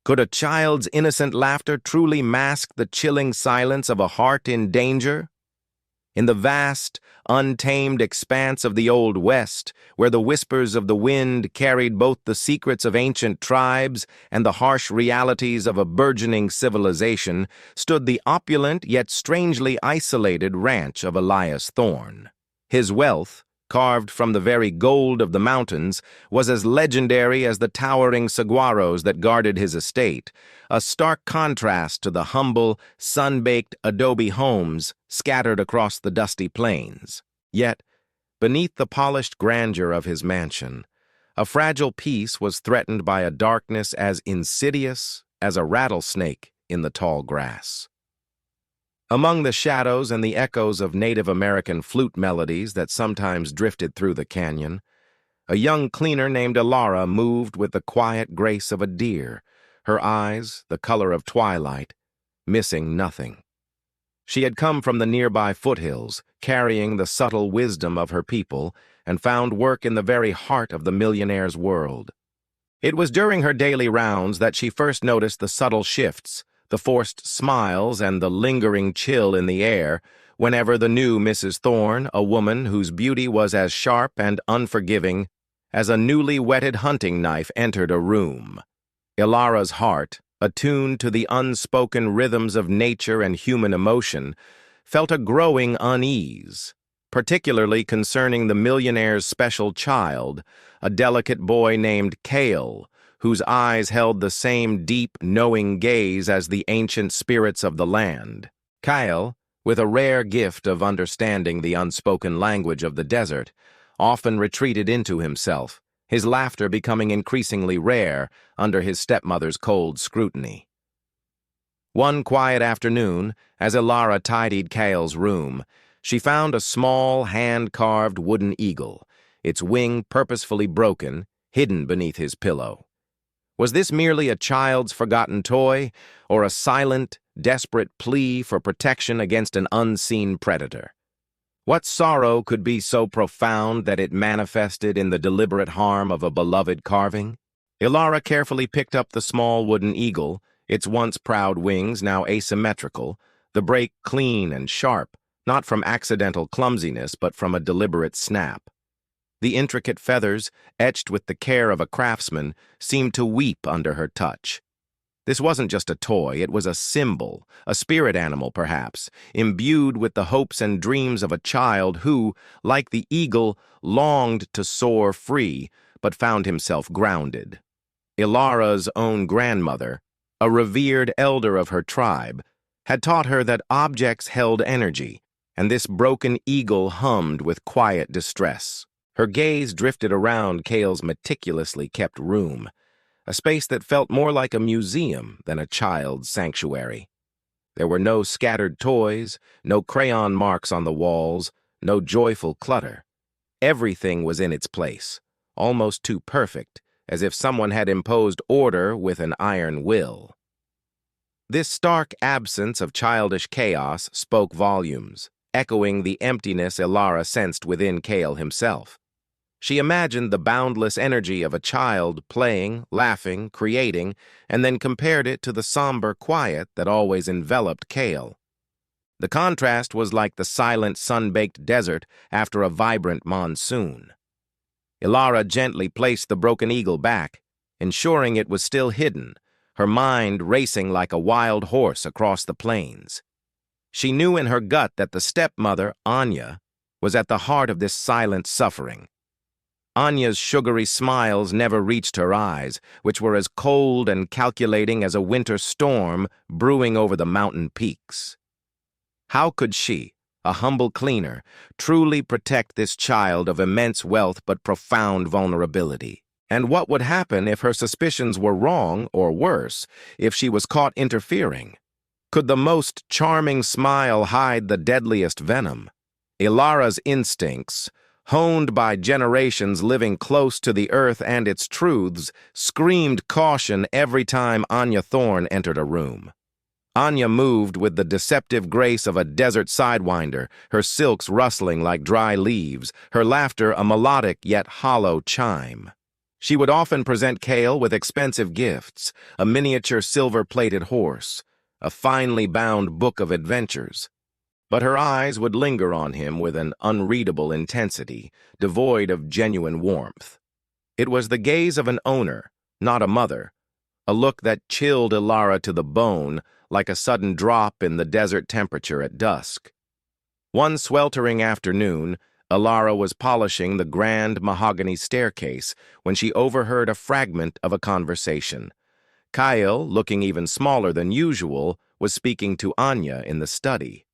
Could a child's innocent laughter truly mask the chilling silence of a heart in danger? In the vast, untamed expanse of the Old West, where the whispers of the wind carried both the secrets of ancient tribes and the harsh realities of a burgeoning civilization, stood the opulent yet strangely isolated ranch of Elias Thorne. His wealth, carved from the very gold of the mountains, was as legendary as the towering saguaros that guarded his estate, a stark contrast to the humble, sun-baked adobe homes scattered across the dusty plains. Yet, beneath the polished grandeur of his mansion, a fragile peace was threatened by a darkness as insidious as a rattlesnake in the tall grass. Among the shadows and the echoes of Native American flute melodies that sometimes drifted through the canyon, a young cleaner named Ilara moved with the quiet grace of a deer, her eyes the color of twilight, missing nothing. She had come from the nearby foothills, carrying the subtle wisdom of her people, and found work in the very heart of the Millionaire's world. It was during her daily rounds that she first noticed the subtle shifts, the forced smiles and the lingering chill in the air, whenever the new Mrs. Thorne, a woman whose beauty was as sharp and unforgiving as a newly whetted hunting knife, entered a room. Ilara's heart, attuned to the unspoken rhythms of nature and human emotion, felt a growing unease, particularly concerning the Millionaire's special child, a delicate boy named Cale, whose eyes held the same deep, knowing gaze as the ancient spirits of the land. Cale, with a rare gift of understanding the unspoken language of the desert, often retreated into himself, his laughter becoming increasingly rare under his stepmother's cold scrutiny. One quiet afternoon, as Ilara tidied Cale's room, she found a small, hand-carved wooden eagle, its wing purposefully broken, hidden beneath his pillow. Was this merely a child's forgotten toy, or a silent, desperate plea for protection against an unseen predator? What sorrow could be so profound that it manifested in the deliberate harm of a beloved carving? Ilara carefully picked up the small wooden eagle, its once proud wings now asymmetrical, the break clean and sharp, not from accidental clumsiness but from a deliberate snap. The intricate feathers, etched with the care of a craftsman, seemed to weep under her touch. This wasn't just a toy, it was a symbol, a spirit animal perhaps, imbued with the hopes and dreams of a child who, like the eagle, longed to soar free, but found himself grounded. Ilara's own grandmother, a revered elder of her tribe, had taught her that objects held energy, and this broken eagle hummed with quiet distress. Her gaze drifted around Cale's meticulously kept room, a space that felt more like a museum than a child's sanctuary. There were no scattered toys, no crayon marks on the walls, no joyful clutter. Everything was in its place, almost too perfect, as if someone had imposed order with an iron will. This stark absence of childish chaos spoke volumes, echoing the emptiness Ilara sensed within Cale himself. She imagined the boundless energy of a child playing, laughing, creating, and then compared it to the somber quiet that always enveloped Cale. The contrast was like the silent, sun-baked desert after a vibrant monsoon. Ilara gently placed the broken eagle back, ensuring it was still hidden, her mind racing like a wild horse across the plains. She knew in her gut that the stepmother, Anya, was at the heart of this silent suffering. Anya's sugary smiles never reached her eyes, which were as cold and calculating as a winter storm brewing over the mountain peaks. How could she, a humble cleaner, truly protect this child of immense wealth but profound vulnerability? And what would happen if her suspicions were wrong, or worse, if she was caught interfering? Could the most charming smile hide the deadliest venom? Ilara's instincts, honed by generations living close to the earth and its truths, screamed caution every time Anya Thorne entered a room. Anya moved with the deceptive grace of a desert sidewinder, her silks rustling like dry leaves, her laughter a melodic yet hollow chime. She would often present Kale with expensive gifts, a miniature silver-plated horse, a finely bound book of adventures. But her eyes would linger on him with an unreadable intensity, devoid of genuine warmth. It was the gaze of an owner, not a mother, a look that chilled Ilara to the bone like a sudden drop in the desert temperature at dusk. One sweltering afternoon, Ilara was polishing the grand mahogany staircase when she overheard a fragment of a conversation. Kyle, looking even smaller than usual, was speaking to Anya in the study.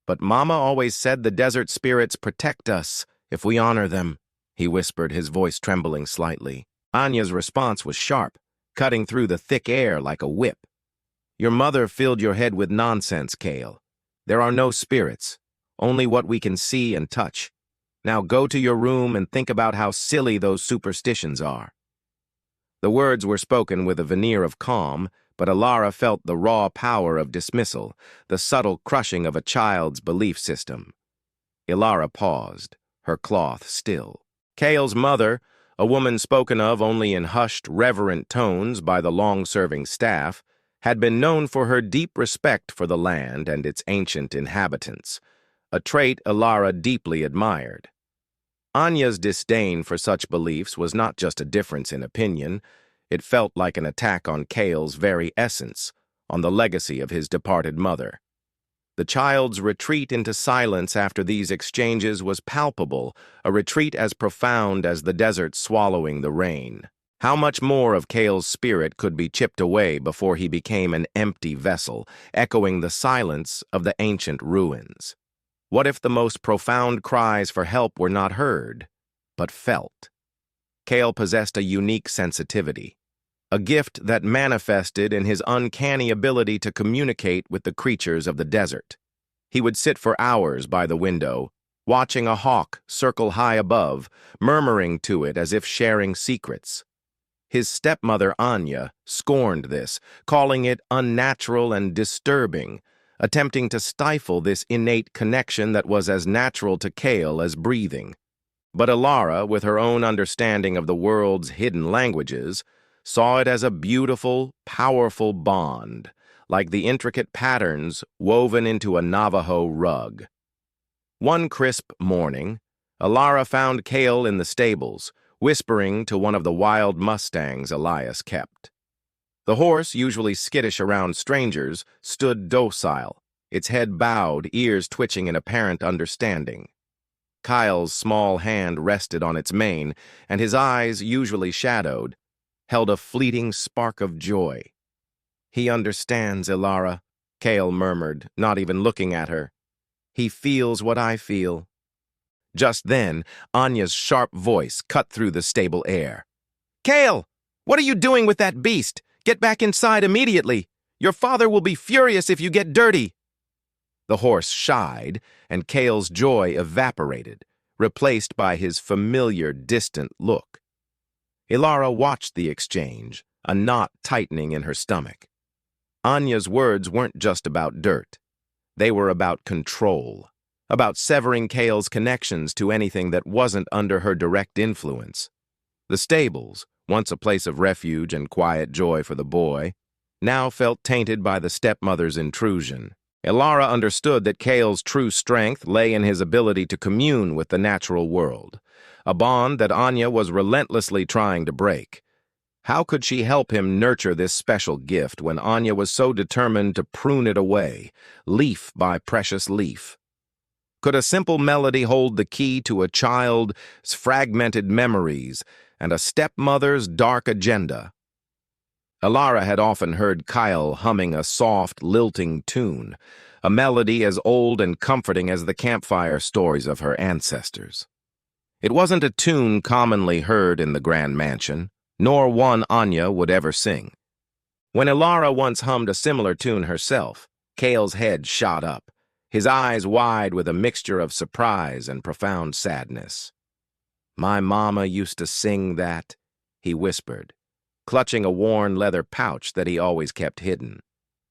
"But Mama always said the desert spirits protect us if we honor them," he whispered, his voice trembling slightly. Anya's response was sharp, cutting through the thick air like a whip. "Your mother filled your head with nonsense, Kale. There are no spirits, only what we can see and touch. Now go to your room and think about how silly those superstitions are." The words were spoken with a veneer of calm, but Ilara felt the raw power of dismissal, the subtle crushing of a child's belief system. Ilara paused, her cloth still. Kale's mother, a woman spoken of only in hushed, reverent tones by the long-serving staff, had been known for her deep respect for the land and its ancient inhabitants, a trait Ilara deeply admired. Anya's disdain for such beliefs was not just a difference in opinion. It felt like an attack on Kale's very essence, on the legacy of his departed mother. The child's retreat into silence after these exchanges was palpable, a retreat as profound as the desert swallowing the rain. How much more of Kale's spirit could be chipped away before he became an empty vessel, echoing the silence of the ancient ruins? What if the most profound cries for help were not heard, but felt? Kale possessed a unique sensitivity, a gift that manifested in his uncanny ability to communicate with the creatures of the desert. He would sit for hours by the window, watching a hawk circle high above, murmuring to it as if sharing secrets. His stepmother, Anya, scorned this, calling it unnatural and disturbing, attempting to stifle this innate connection that was as natural to Kale as breathing. But Ilara, with her own understanding of the world's hidden languages, saw it as a beautiful, powerful bond, like the intricate patterns woven into a Navajo rug. One crisp morning, Ilara found Kale in the stables, whispering to one of the wild mustangs Elias kept. The horse, usually skittish around strangers, stood docile, its head bowed, ears twitching in apparent understanding. Kyle's small hand rested on its mane, and his eyes, usually shadowed, held a fleeting spark of joy. "He understands, Ilara," Kale murmured, not even looking at her. "He feels what I feel." Just then, Anya's sharp voice cut through the stable air. "Kale, what are you doing with that beast? Get back inside immediately. Your father will be furious if you get dirty." The horse shied, and Kale's joy evaporated, replaced by his familiar, distant look. Ilara watched the exchange, a knot tightening in her stomach. Anya's words weren't just about dirt. They were about control, about severing Kale's connections to anything that wasn't under her direct influence. The stables, once a place of refuge and quiet joy for the boy, now felt tainted by the stepmother's intrusion. Ilara understood that Kale's true strength lay in his ability to commune with the natural world, a bond that Anya was relentlessly trying to break. How could she help him nurture this special gift when Anya was so determined to prune it away, leaf by precious leaf? Could a simple melody hold the key to a child's fragmented memories and a stepmother's dark agenda? Ilara had often heard Kyle humming a soft, lilting tune, a melody as old and comforting as the campfire stories of her ancestors. It wasn't a tune commonly heard in the grand mansion, nor one Anya would ever sing. When Ilara once hummed a similar tune herself, Kale's head shot up, his eyes wide with a mixture of surprise and profound sadness. "My mama used to sing that," he whispered, clutching a worn leather pouch that he always kept hidden.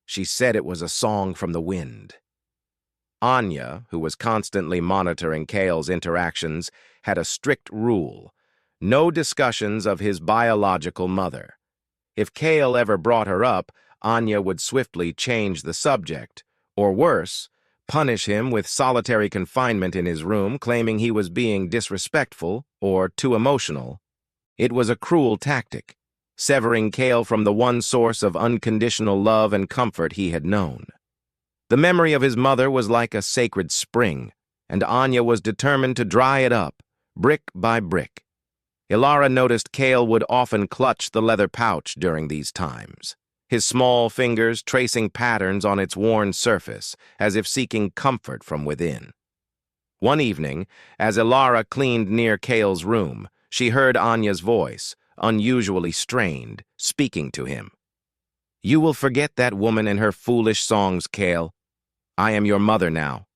"She said it was a song from the wind." Anya, who was constantly monitoring Kale's interactions, had a strict rule: No discussions of his biological mother. If Cale ever brought her up, Anya would swiftly change the subject, or worse, punish him with solitary confinement in his room, claiming he was being disrespectful or too emotional. It was a cruel tactic, severing Cale from the one source of unconditional love and comfort he had known. The memory of his mother was like a sacred spring, and Anya was determined to dry it up, brick by brick. Ilara noticed Cale would often clutch the leather pouch during these times, his small fingers tracing patterns on its worn surface, as if seeking comfort from within. One evening, as Ilara cleaned near Cale's room, she heard Anya's voice, unusually strained, speaking to him. "You will forget that woman and her foolish songs, Cale. I am your mother now."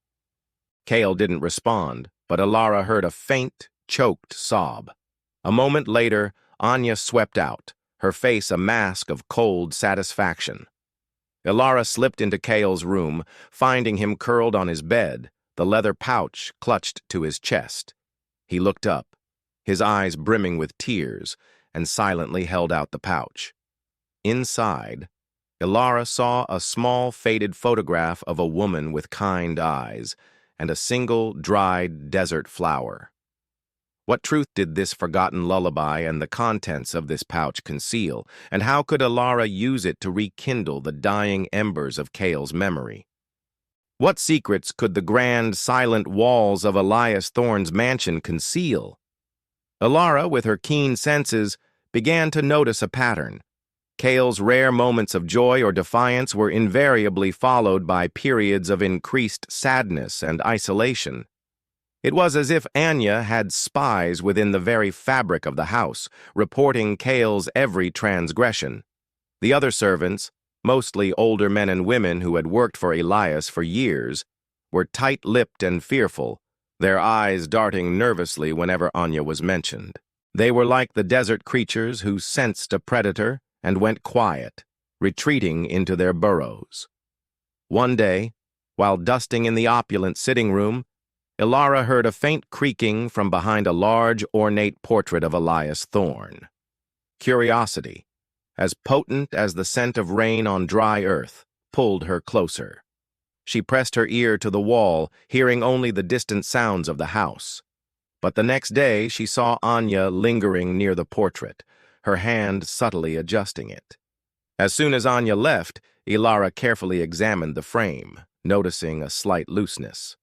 Cale didn't respond, but Ilara heard a faint, choked sob. A moment later, Anya swept out, her face a mask of cold satisfaction. Ilara slipped into Cale's room, finding him curled on his bed, the leather pouch clutched to his chest. He looked up, his eyes brimming with tears, and silently held out the pouch. Inside, Ilara saw a small, faded photograph of a woman with kind eyes and a single, dried desert flower. What truth did this forgotten lullaby and the contents of this pouch conceal, and how could Ilara use it to rekindle the dying embers of Cale's memory? What secrets could the grand, silent walls of Elias Thorne's mansion conceal? Ilara, with her keen senses, began to notice a pattern. Cale's rare moments of joy or defiance were invariably followed by periods of increased sadness and isolation. It was as if Anya had spies within the very fabric of the house, reporting Cale's every transgression. The other servants, mostly older men and women who had worked for Elias for years, were tight-lipped and fearful, their eyes darting nervously whenever Anya was mentioned. They were like the desert creatures who sensed a predator and went quiet, retreating into their burrows. One day, while dusting in the opulent sitting room, Ilara heard a faint creaking from behind a large, ornate portrait of Elias Thorne. Curiosity, as potent as the scent of rain on dry earth, pulled her closer. She pressed her ear to the wall, hearing only the distant sounds of the house. But the next day she saw Anya lingering near the portrait, her hand subtly adjusting it. As soon as Anya left, Ilara carefully examined the frame, noticing a slight looseness.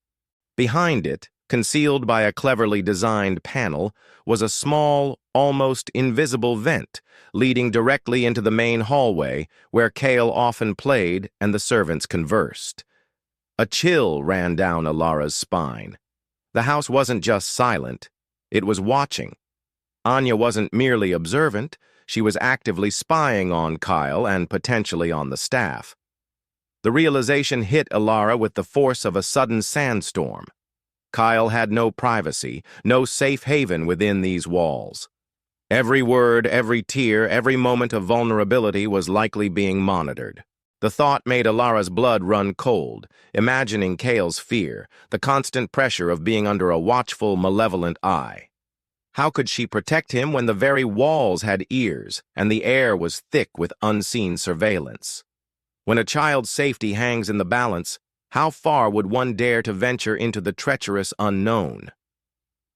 Behind it, concealed by a cleverly designed panel, was a small, almost invisible vent, leading directly into the main hallway, where Cale often played and the servants conversed. A chill ran down Ilara's spine. The house wasn't just silent, it was watching. Anya wasn't merely observant, she was actively spying on Kyle and potentially on the staff. The realization hit Ilara with the force of a sudden sandstorm. Kyle had no privacy, no safe haven within these walls. Every word, every tear, every moment of vulnerability was likely being monitored. The thought made Ilara's blood run cold, imagining Cale's fear, the constant pressure of being under a watchful, malevolent eye. How could she protect him when the very walls had ears and the air was thick with unseen surveillance? When a child's safety hangs in the balance, how far would one dare to venture into the treacherous unknown?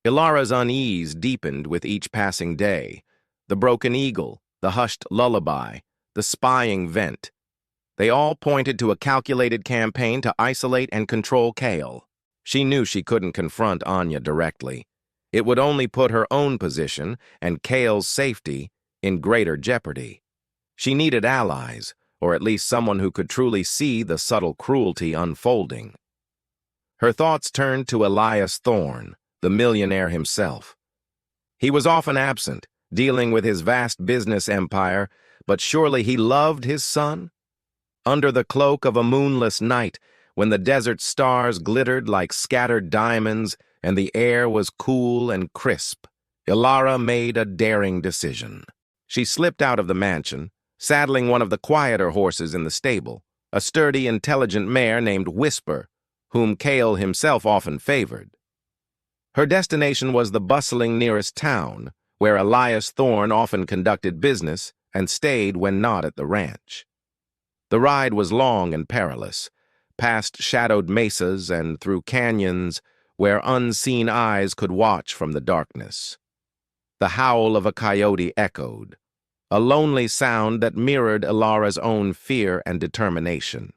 Ilara's unease deepened with each passing day. The broken eagle, the hushed lullaby, the spying vent. They all pointed to a calculated campaign to isolate and control Cale. She knew she couldn't confront Anya directly. It would only put her own position and Cale's safety in greater jeopardy. She needed allies, or at least someone who could truly see the subtle cruelty unfolding. Her thoughts turned to Elias Thorne, the millionaire himself. He was often absent, dealing with his vast business empire, but surely he loved his son? Under the cloak of a moonless night, when the desert stars glittered like scattered diamonds and the air was cool and crisp, Ilara made a daring decision. She slipped out of the mansion, saddling one of the quieter horses in the stable, a sturdy, intelligent mare named Whisper, whom Cale himself often favored. Her destination was the bustling nearest town, where Elias Thorne often conducted business and stayed when not at the ranch. The ride was long and perilous, past shadowed mesas and through canyons where unseen eyes could watch from the darkness. The howl of a coyote echoed, a lonely sound that mirrored Elara's own fear and determination.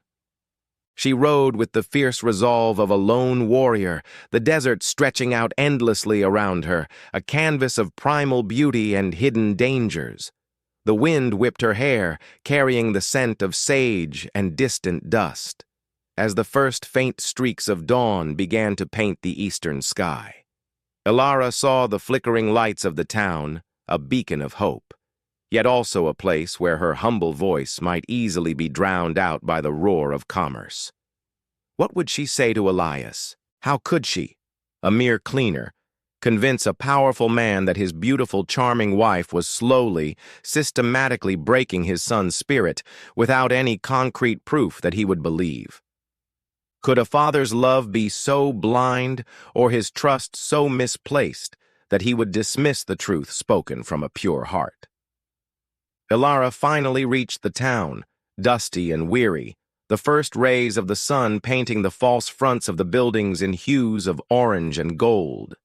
She rode with the fierce resolve of a lone warrior, the desert stretching out endlessly around her, a canvas of primal beauty and hidden dangers. The wind whipped her hair, carrying the scent of sage and distant dust, as the first faint streaks of dawn began to paint the eastern sky. Elara saw the flickering lights of the town, a beacon of hope, yet also a place where her humble voice might easily be drowned out by the roar of commerce. What would she say to Elias? How could she, a mere cleaner, convince a powerful man that his beautiful, charming wife was slowly, systematically breaking his son's spirit without any concrete proof that he would believe? Could a father's love be so blind or his trust so misplaced that he would dismiss the truth spoken from a pure heart? Elara finally reached the town, dusty and weary, the first rays of the sun painting the false fronts of the buildings in hues of orange and gold.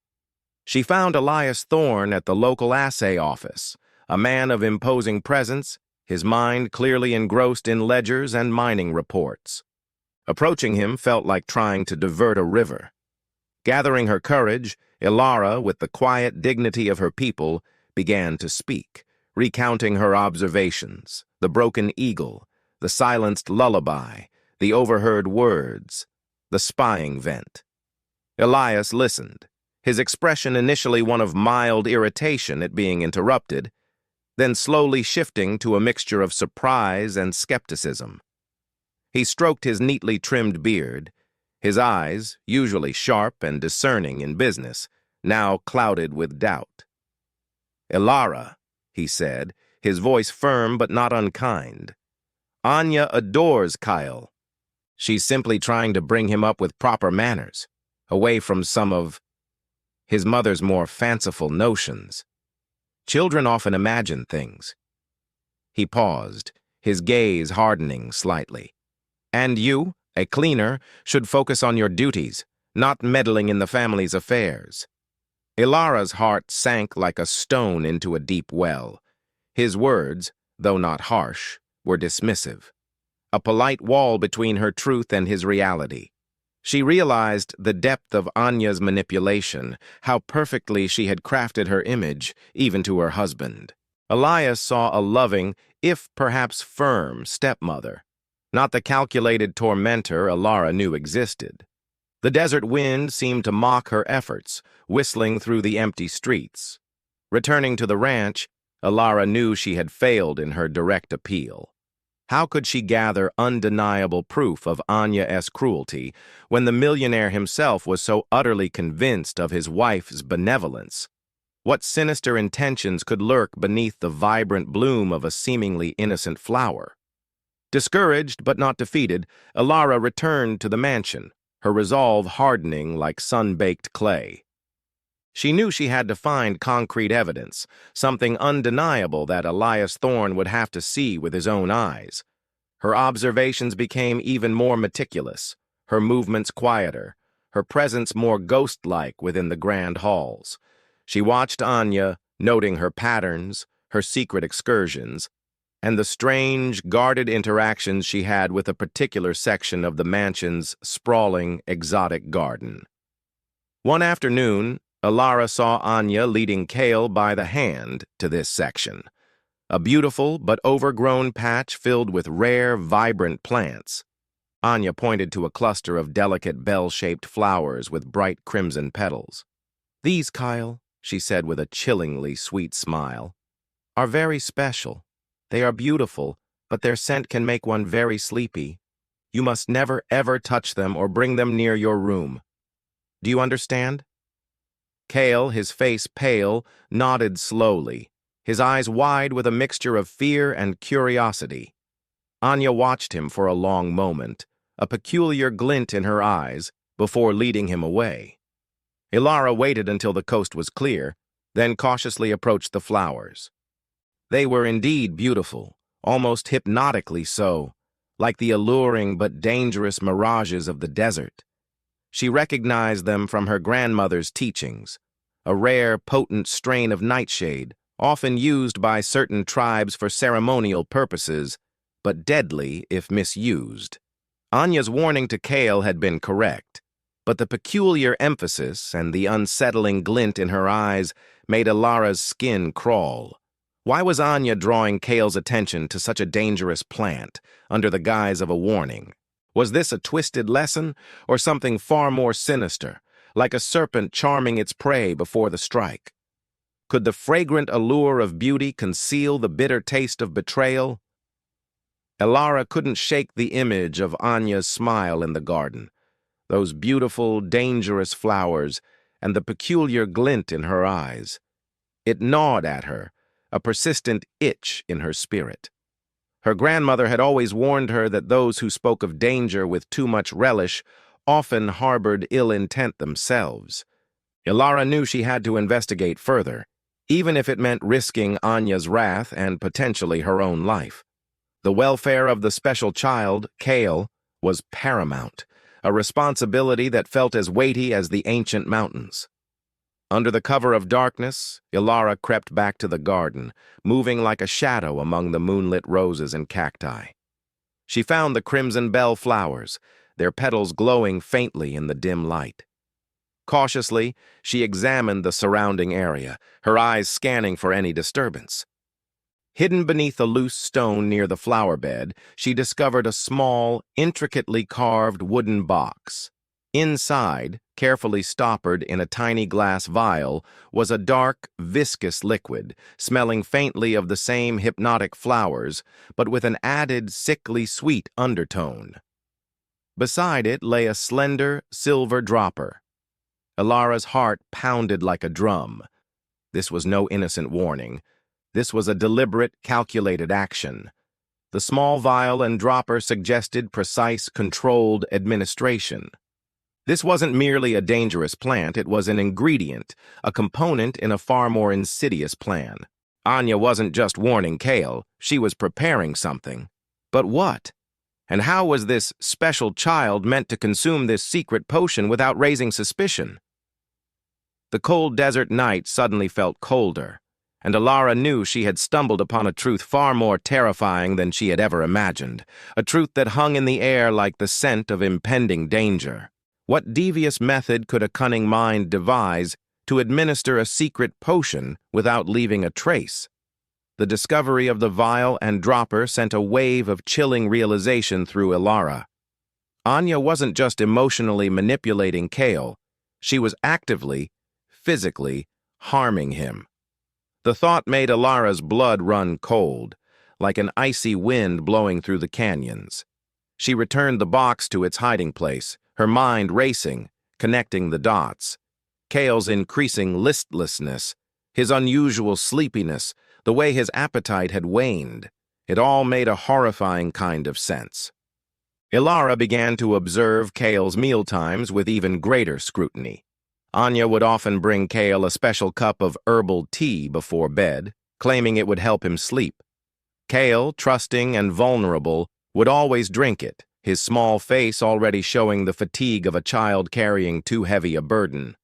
She found Elias Thorne at the local assay office, a man of imposing presence, his mind clearly engrossed in ledgers and mining reports. Approaching him felt like trying to divert a river. Gathering her courage, Elara, with the quiet dignity of her people, began to speak, recounting her observations, the broken eagle, the silenced lullaby, the overheard words, the spying vent. Elias listened, his expression initially one of mild irritation at being interrupted, then slowly shifting to a mixture of surprise and skepticism. He stroked his neatly trimmed beard, his eyes, usually sharp and discerning in business, now clouded with doubt. "Elara," he said, his voice firm but not unkind, "Anya adores Kyle. She's simply trying to bring him up with proper manners, away from some of his mother's more fanciful notions. Children often imagine things." He paused, his gaze hardening slightly. "And you, a cleaner, should focus on your duties, not meddling in the family's affairs." Elara's heart sank like a stone into a deep well. His words, though not harsh, were dismissive, a polite wall between her truth and his reality. She realized the depth of Anya's manipulation, how perfectly she had crafted her image, even to her husband. Elias saw a loving, if perhaps firm, stepmother, not the calculated tormentor Elara knew existed. The desert wind seemed to mock her efforts, whistling through the empty streets. Returning to the ranch, Elara knew she had failed in her direct appeal. How could she gather undeniable proof of Anya's cruelty when the millionaire himself was so utterly convinced of his wife's benevolence? What sinister intentions could lurk beneath the vibrant bloom of a seemingly innocent flower? Discouraged but not defeated, Elara returned to the mansion, her resolve hardening like sun-baked clay. She knew she had to find concrete evidence, something undeniable that Elias Thorne would have to see with his own eyes. Her observations became even more meticulous, her movements quieter, her presence more ghost-like within the grand halls. She watched Anya, noting her patterns, her secret excursions, and the strange, guarded interactions she had with a particular section of the mansion's sprawling, exotic garden. One afternoon, Elara saw Anya leading Kale by the hand to this section, a beautiful but overgrown patch filled with rare, vibrant plants. Anya pointed to a cluster of delicate bell-shaped flowers with bright crimson petals. "These, Kyle," she said with a chillingly sweet smile, "are very special. They are beautiful, but their scent can make one very sleepy. You must never, ever touch them or bring them near your room. Do you understand?" Kale, his face pale, nodded slowly, his eyes wide with a mixture of fear and curiosity. Anya watched him for a long moment, a peculiar glint in her eyes, before leading him away. Elara waited until the coast was clear, then cautiously approached the flowers. They were indeed beautiful, almost hypnotically so, like the alluring but dangerous mirages of the desert. She recognized them from her grandmother's teachings, a rare, potent strain of nightshade, often used by certain tribes for ceremonial purposes, but deadly if misused. Anya's warning to Kale had been correct, but the peculiar emphasis and the unsettling glint in her eyes made Ilara's skin crawl. Why was Anya drawing Kale's attention to such a dangerous plant under the guise of a warning? Was this a twisted lesson, or something far more sinister, like a serpent charming its prey before the strike? Could the fragrant allure of beauty conceal the bitter taste of betrayal? Ilara couldn't shake the image of Anya's smile in the garden, those beautiful, dangerous flowers, and the peculiar glint in her eyes. It gnawed at her, a persistent itch in her spirit. Her grandmother had always warned her that those who spoke of danger with too much relish often harbored ill intent themselves. Ilara knew she had to investigate further, even if it meant risking Anya's wrath and potentially her own life. The welfare of the special child, Kale, was paramount, a responsibility that felt as weighty as the ancient mountains. Under the cover of darkness, Ilara crept back to the garden, moving like a shadow among the moonlit roses and cacti. She found the crimson bell flowers, their petals glowing faintly in the dim light. Cautiously, she examined the surrounding area, her eyes scanning for any disturbance. Hidden beneath a loose stone near the flower bed, she discovered a small, intricately carved wooden box. Inside, carefully stoppered in a tiny glass vial, was a dark, viscous liquid, smelling faintly of the same hypnotic flowers, but with an added, sickly sweet undertone. Beside it lay a slender, silver dropper. Ilara's heart pounded like a drum. This was no innocent warning. This was a deliberate, calculated action. The small vial and dropper suggested precise, controlled administration. This wasn't merely a dangerous plant, it was an ingredient, a component in a far more insidious plan. Anya wasn't just warning Kale, she was preparing something. But what? And how was this special child meant to consume this secret potion without raising suspicion? The cold desert night suddenly felt colder, and Ilara knew she had stumbled upon a truth far more terrifying than she had ever imagined, a truth that hung in the air like the scent of impending danger. What devious method could a cunning mind devise to administer a secret potion without leaving a trace? The discovery of the vial and dropper sent a wave of chilling realization through Ilara. Anya wasn't just emotionally manipulating Kale, she was actively, physically, harming him. The thought made Ilara's blood run cold, like an icy wind blowing through the canyons. She returned the box to its hiding place, her mind racing, connecting the dots. Kale's increasing listlessness, his unusual sleepiness, the way his appetite had waned, it all made a horrifying kind of sense. Ilara began to observe Kale's mealtimes with even greater scrutiny. Anya would often bring Kale a special cup of herbal tea before bed, claiming it would help him sleep. Kale, trusting and vulnerable, would always drink it, his small face already showing the fatigue of a child carrying too heavy a burden.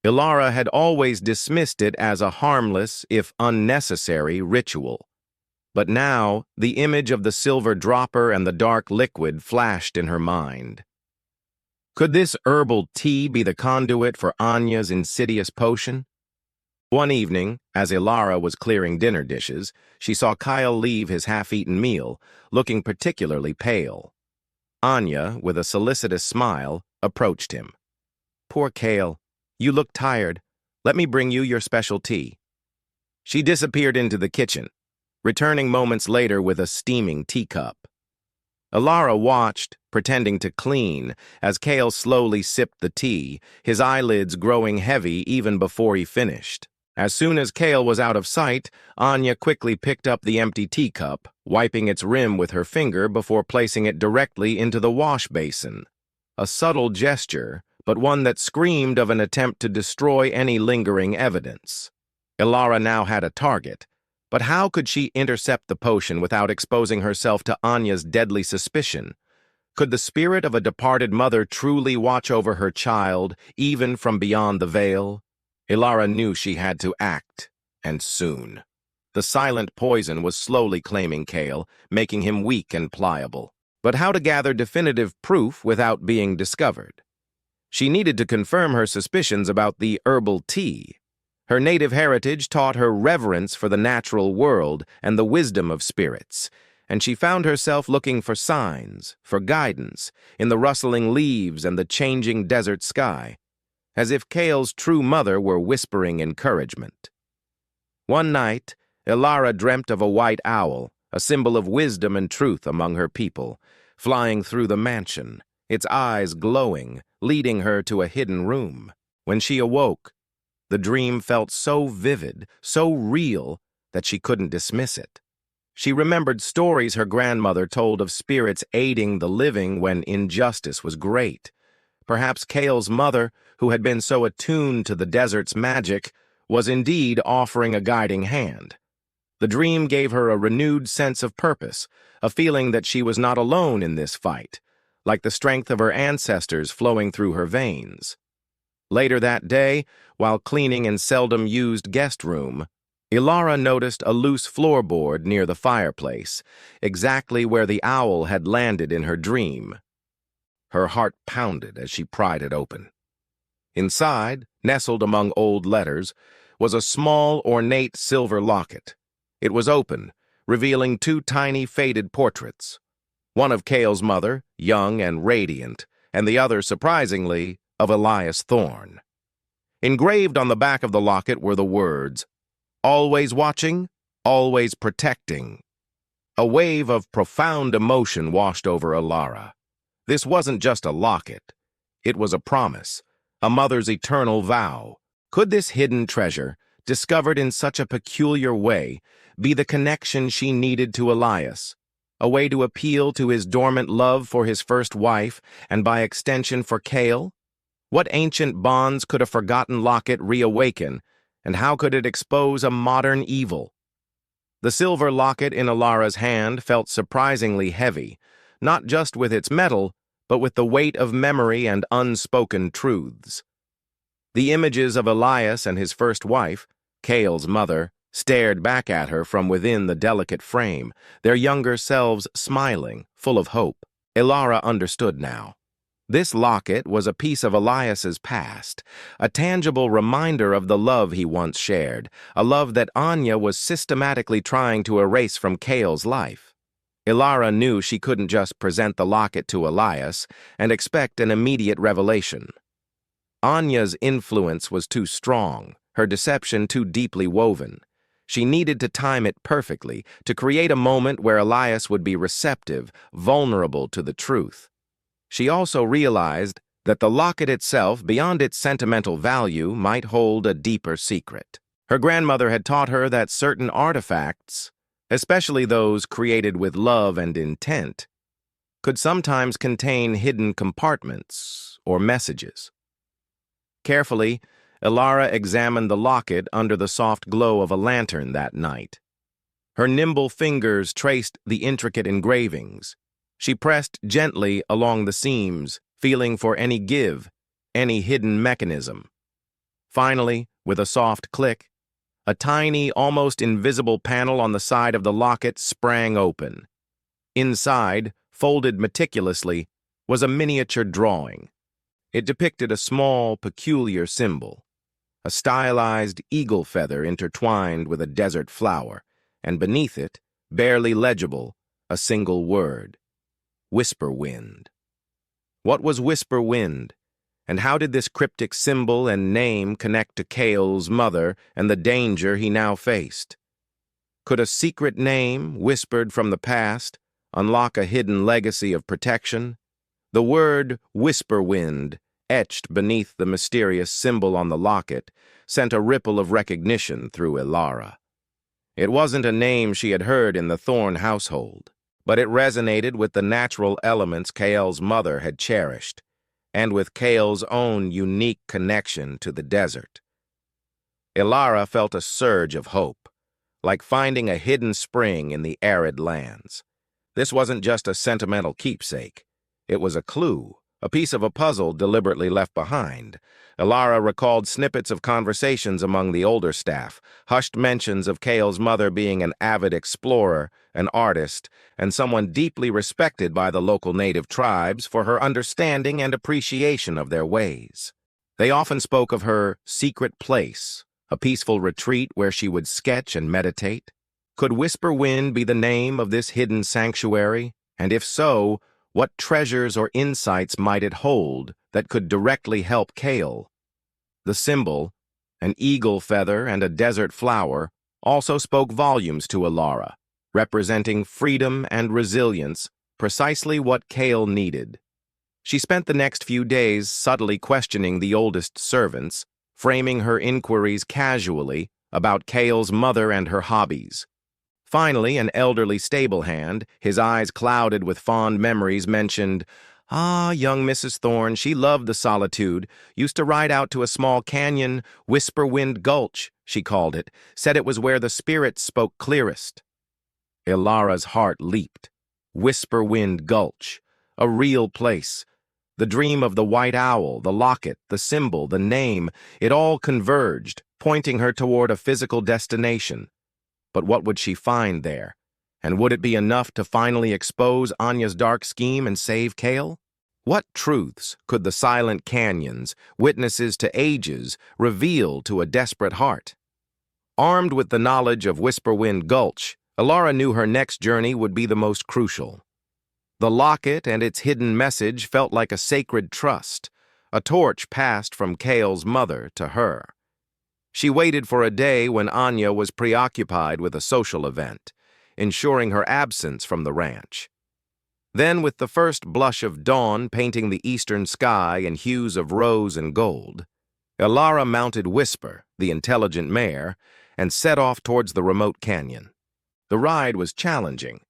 Ilara had always dismissed it as a harmless, if unnecessary, ritual. But now, the image of the silver dropper and the dark liquid flashed in her mind. Could this herbal tea be the conduit for Anya's insidious potion? One evening, as Ilara was clearing dinner dishes, she saw Kyle leave his half-eaten meal, looking particularly pale. Anya, with a solicitous smile, approached him. "Poor Kale, you look tired. Let me bring you your special tea." She disappeared into the kitchen, returning moments later with a steaming teacup. Ilara watched, pretending to clean, as Kale slowly sipped the tea, his eyelids growing heavy even before he finished. As soon as Kale was out of sight, Anya quickly picked up the empty teacup, wiping its rim with her finger before placing it directly into the wash basin. A subtle gesture, but one that screamed of an attempt to destroy any lingering evidence. Ilara now had a target, but how could she intercept the potion without exposing herself to Anya's deadly suspicion? Could the spirit of a departed mother truly watch over her child, even from beyond the veil? Ilara knew she had to act, and soon. The silent poison was slowly claiming Kale, making him weak and pliable. But how to gather definitive proof without being discovered? She needed to confirm her suspicions about the herbal tea. Her native heritage taught her reverence for the natural world and the wisdom of spirits, and she found herself looking for signs, for guidance, in the rustling leaves and the changing desert sky, as if Kale's true mother were whispering encouragement. One night, Ilara dreamt of a white owl, a symbol of wisdom and truth among her people, flying through the mansion, its eyes glowing, leading her to a hidden room. When she awoke, the dream felt so vivid, so real, that she couldn't dismiss it. She remembered stories her grandmother told of spirits aiding the living when injustice was great. Perhaps Kale's mother, who had been so attuned to the desert's magic, was indeed offering a guiding hand. The dream gave her a renewed sense of purpose, a feeling that she was not alone in this fight, like the strength of her ancestors flowing through her veins. Later that day, while cleaning an seldom-used guest room, Ilara noticed a loose floorboard near the fireplace, exactly where the owl had landed in her dream. Her heart pounded as she pried it open. Inside, nestled among old letters, was a small, ornate silver locket. It was open, revealing two tiny, faded portraits. One of Kale's mother, young and radiant, and the other, surprisingly, of Elias Thorne. Engraved on the back of the locket were the words, "Always watching, always protecting." A wave of profound emotion washed over Ilara. This wasn't just a locket. It was a promise, a mother's eternal vow. Could this hidden treasure, discovered in such a peculiar way, be the connection she needed to Elias, a way to appeal to his dormant love for his first wife and by extension for Kale? What ancient bonds could a forgotten locket reawaken, and how could it expose a modern evil? The silver locket in Ilara's hand felt surprisingly heavy, not just with its metal, but with the weight of memory and unspoken truths. The images of Elias and his first wife, Kale's mother, stared back at her from within the delicate frame, their younger selves smiling, full of hope. Ilara understood now. This locket was a piece of Elias's past, a tangible reminder of the love he once shared, a love that Anya was systematically trying to erase from Kale's life. Ilara knew she couldn't just present the locket to Elias and expect an immediate revelation. Anya's influence was too strong, her deception too deeply woven. She needed to time it perfectly, to create a moment where Elias would be receptive, vulnerable to the truth. She also realized that the locket itself, beyond its sentimental value, might hold a deeper secret. Her grandmother had taught her that certain artifacts, especially those created with love and intent, could sometimes contain hidden compartments or messages. Carefully, Ilara examined the locket under the soft glow of a lantern that night. Her nimble fingers traced the intricate engravings. She pressed gently along the seams, feeling for any give, any hidden mechanism. Finally, with a soft click, a tiny, almost invisible panel on the side of the locket sprang open. Inside, folded meticulously, was a miniature drawing. It depicted a small, peculiar symbol, a stylized eagle feather intertwined with a desert flower, and beneath it, barely legible, a single word: Whisper Wind. What was Whisper Wind, and how did this cryptic symbol and name connect to Kale's mother and the danger he now faced? Could a secret name, whispered from the past, unlock a hidden legacy of protection? The word Whisper Wind, etched beneath the mysterious symbol on the locket, sent a ripple of recognition through Ilara. It wasn't a name she had heard in the Thorne household, but it resonated with the natural elements Kale's mother had cherished, and with Kale's own unique connection to the desert. Ilara felt a surge of hope, like finding a hidden spring in the arid lands. This wasn't just a sentimental keepsake. It was a clue, a piece of a puzzle deliberately left behind. Ilara recalled snippets of conversations among the older staff, hushed mentions of Kale's mother being an avid explorer, an artist, and someone deeply respected by the local native tribes for her understanding and appreciation of their ways. They often spoke of her secret place, a peaceful retreat where she would sketch and meditate. Could Whisper Wind be the name of this hidden sanctuary? And if so, what treasures or insights might it hold that could directly help Kale? The symbol, an eagle feather and a desert flower, also spoke volumes to Ilara, representing freedom and resilience, precisely what Kale needed. She spent the next few days subtly questioning the oldest servants, framing her inquiries casually about Kale's mother and her hobbies. Finally, an elderly stable hand, his eyes clouded with fond memories, mentioned, "Ah, young Mrs. Thorne, she loved the solitude, used to ride out to a small canyon, Whisper Wind Gulch, she called it, said it was where the spirits spoke clearest." Ilara's heart leaped. Whisper Wind Gulch, a real place. The dream of the white owl, the locket, the symbol, the name, it all converged, pointing her toward a physical destination. But what would she find there? And would it be enough to finally expose Anya's dark scheme and save Kale? What truths could the silent canyons, witnesses to ages, reveal to a desperate heart? Armed with the knowledge of Whisperwind Gulch, Ilara knew her next journey would be the most crucial. The locket and its hidden message felt like a sacred trust, a torch passed from Kale's mother to her. She waited for a day when Anya was preoccupied with a social event, ensuring her absence from the ranch. Then, with the first blush of dawn painting the eastern sky in hues of rose and gold, Ilara mounted Whisper, the intelligent mare, and set off towards the remote canyon. The ride was challenging,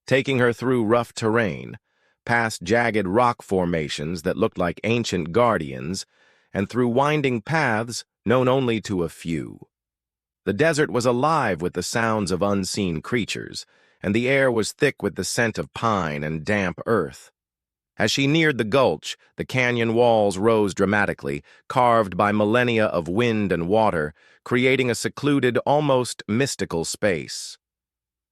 taking her through rough terrain, past jagged rock formations that looked like ancient guardians, and through winding paths known only to a few. The desert was alive with the sounds of unseen creatures, and the air was thick with the scent of pine and damp earth. As she neared the gulch, the canyon walls rose dramatically, carved by millennia of wind and water, creating a secluded, almost mystical space.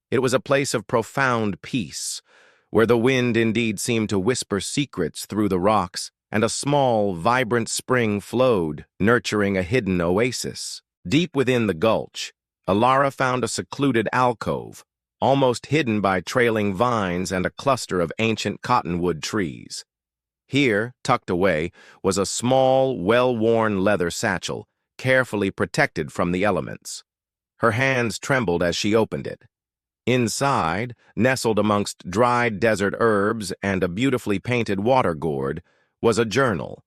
It was a place of profound peace, where the wind indeed seemed to whisper secrets through the rocks, and a small, vibrant spring flowed, nurturing a hidden oasis. Deep within the gulch, Ilara found a secluded alcove, almost hidden by trailing vines and a cluster of ancient cottonwood trees. Here, tucked away, was a small, well-worn leather satchel, carefully protected from the elements. Her hands trembled as she opened it. Inside, nestled amongst dried desert herbs and a beautifully painted water gourd, was a journal.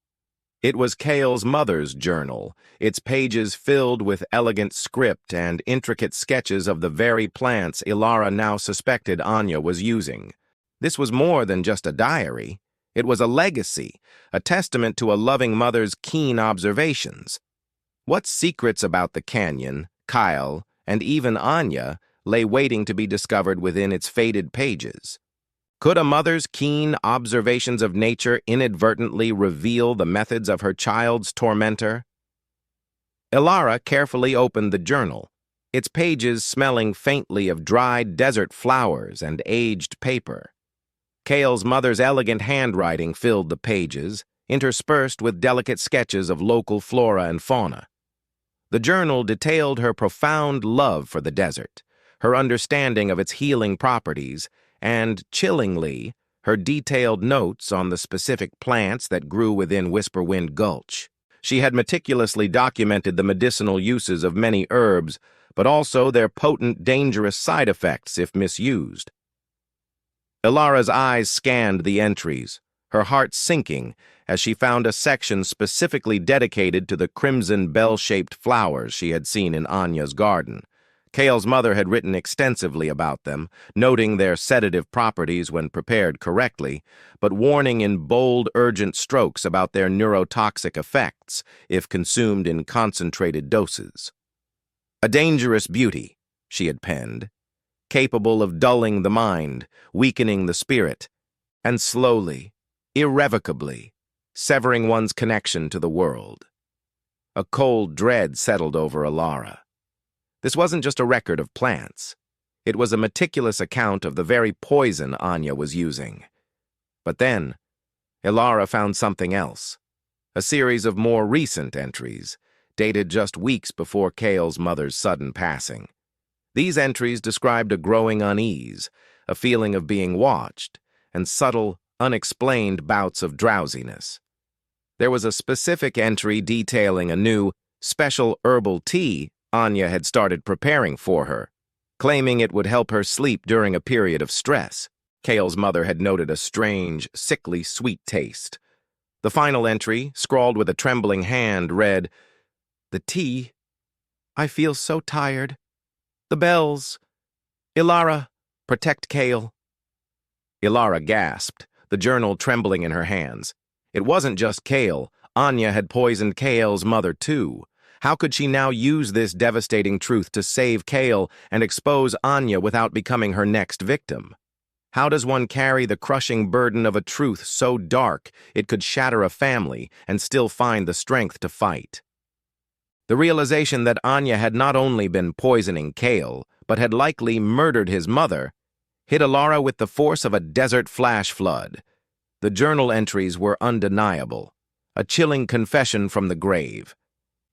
It was Kale's mother's journal, its pages filled with elegant script and intricate sketches of the very plants Ilara now suspected Anya was using. This was more than just a diary. It was a legacy, a testament to a loving mother's keen observations. What secrets about the canyon, Kyle, and even Anya lay waiting to be discovered within its faded pages? Could a mother's keen observations of nature inadvertently reveal the methods of her child's tormentor? Ilara carefully opened the journal, its pages smelling faintly of dried desert flowers and aged paper. Kale's mother's elegant handwriting filled the pages, interspersed with delicate sketches of local flora and fauna. The journal detailed her profound love for the desert, her understanding of its healing properties, and, chillingly, her detailed notes on the specific plants that grew within Whisperwind Gulch. She had meticulously documented the medicinal uses of many herbs, but also their potent, dangerous side effects if misused. Ilara's eyes scanned the entries, her heart sinking as she found a section specifically dedicated to the crimson bell-shaped flowers she had seen in Anya's garden. Kale's mother had written extensively about them, noting their sedative properties when prepared correctly, but warning in bold, urgent strokes about their neurotoxic effects if consumed in concentrated doses. A dangerous beauty, she had penned, capable of dulling the mind, weakening the spirit, and slowly, irrevocably, severing one's connection to the world. A cold dread settled over Ilara. This wasn't just a record of plants. It was a meticulous account of the very poison Anya was using. But then, Ilara found something else. A series of more recent entries, dated just weeks before Cale's mother's sudden passing. These entries described a growing unease, a feeling of being watched, and subtle, unexplained bouts of drowsiness. There was a specific entry detailing a new, special herbal tea Anya had started preparing for her, claiming it would help her sleep during a period of stress. Cale's mother had noted a strange, sickly sweet taste. The final entry, scrawled with a trembling hand, read, "The tea. I feel so tired. The bells. Ilara, protect Cale." Ilara gasped, the journal trembling in her hands. It wasn't just Cale. Anya had poisoned Cale's mother, too. How could she now use this devastating truth to save Cale and expose Anya without becoming her next victim? How does one carry the crushing burden of a truth so dark it could shatter a family and still find the strength to fight? The realization that Anya had not only been poisoning Cale, but had likely murdered his mother, hit Ilara with the force of a desert flash flood. The journal entries were undeniable, a chilling confession from the grave.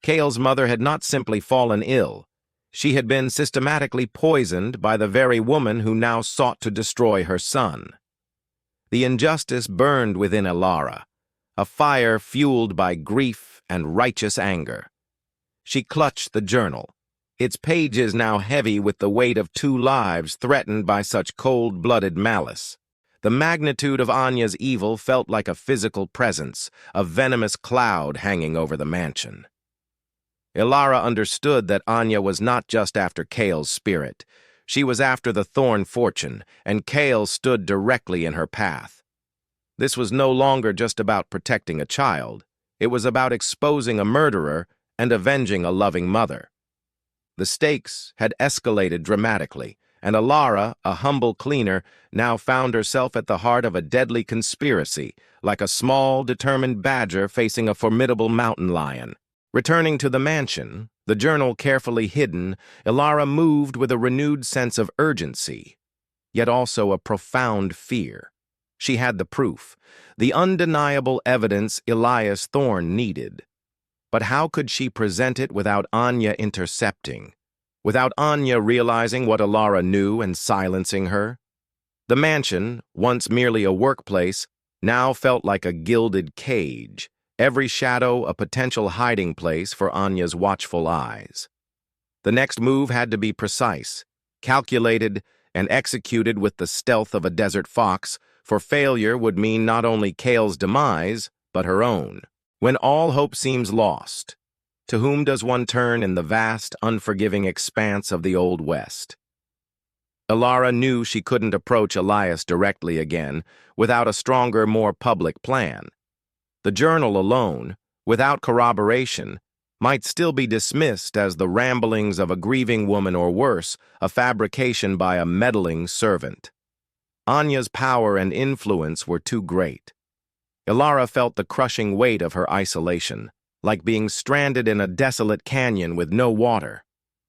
Cale's mother had not simply fallen ill. She had been systematically poisoned by the very woman who now sought to destroy her son. The injustice burned within Ilara, a fire fueled by grief and righteous anger. She clutched the journal, its pages now heavy with the weight of 2 lives threatened by such cold-blooded malice. The magnitude of Anya's evil felt like a physical presence, a venomous cloud hanging over the mansion. Ilara understood that Anya was not just after Cale's spirit. She was after the Thorn fortune, and Cale stood directly in her path. This was no longer just about protecting a child. It was about exposing a murderer and avenging a loving mother. The stakes had escalated dramatically, and Ilara, a humble cleaner, now found herself at the heart of a deadly conspiracy, like a small, determined badger facing a formidable mountain lion. Returning to the mansion, the journal carefully hidden, Ilara moved with a renewed sense of urgency, yet also a profound fear. She had the proof, the undeniable evidence Elias Thorne needed. But how could she present it without Anya intercepting? Without Anya realizing what Ilara knew and silencing her? The mansion, once merely a workplace, now felt like a gilded cage, every shadow a potential hiding place for Anya's watchful eyes. The next move had to be precise, calculated, and executed with the stealth of a desert fox, for failure would mean not only Cale's demise, but her own. When all hope seems lost, to whom does one turn in the vast, unforgiving expanse of the Old West? Ilara knew she couldn't approach Elias directly again without a stronger, more public plan. The journal alone, without corroboration, might still be dismissed as the ramblings of a grieving woman or worse, a fabrication by a meddling servant. Anya's power and influence were too great. Ilara felt the crushing weight of her isolation, like being stranded in a desolate canyon with no water.